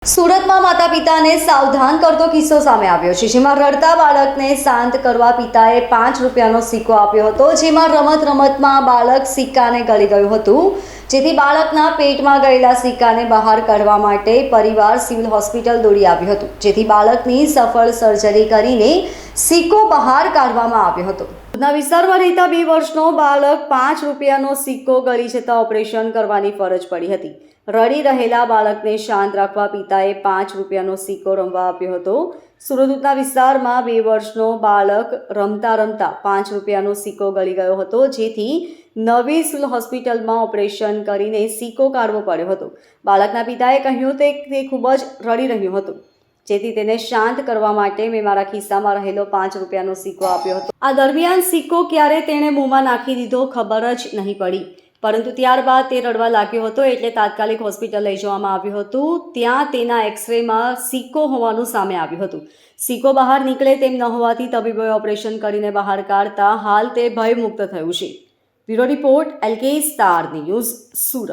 સુરતમાં માતા પિતાને સાવધાન કરતો કિસ્સો સામે આવ્યો છે, જેમાં રડતા બાળકને શાંત કરવા પિતાએ 5 રૂપિયાનો સિક્કો આપ્યો હતો, જેમાં રમતમાં બાળક સિક્કાને ગળી ગયું હતું, જેથી બાળકના પેટમાં ગયેલા સિક્કાને બહાર કાઢવા માટે પરિવાર સિવિલ હોસ્પિટલ દોડી આવ્યું હતું, જેથી બાળકની સફળ સર્જરી કરીને સિક્કો બહાર કાઢવામાં આવ્યો હતો. ઉધના વિસ્તારમાં રહેતા 2 વર્ષનો બાળક 5 રૂપિયાનો સિક્કો ગળી જતા ઓપરેશન કરવાની ફરજ પડી હતી. રડી રહેલા બાળકને શાંત રાખવા પિતાએ 5 રૂપિયાનો સિક્કો રમવા આપ્યો હતો. સુરત ઉધના વિસ્તારમાં 2 વર્ષનો બાળક રમતા 5 રૂપિયાનો સિક્કો ગળી ગયો હતો, જેથી નવી સિવિલ હોસ્પિટલમાં ઓપરેશન કરીને સિક્કો કાઢવો પડ્યો હતો. બાળકના પિતાએ કહ્યું કે તે ખૂબ જ રડી રહ્યું હતું, જેથી તેને શાંત કરવા માટે મેં મારા ખિસ્સામાં રહેલો 5 રૂપિયાનો સિક્કો આપ્યો હતો. આ દરમિયાન સિક્કો ક્યારે તેણે મોંમાં નાખી દીધો ખબર જ નહીં પડી, પરંતુ ત્યારબાદ તે રડવા લાગ્યો હતો, એટલે તાત્કાલિક હોસ્પિટલ લઈ જવામાં આવ્યું હતું. ત્યાં તેના એક્સરેમાં સિક્કો હોવાનું સામે આવ્યું હતું. સિક્કો બહાર નીકળે તેમ ન હોવાથી તબીબોએ ઓપરેશન કરીને બહાર કાઢતા હાલ તે ભયમુક્ત થયું છે. Bureau report LK star news, Surat.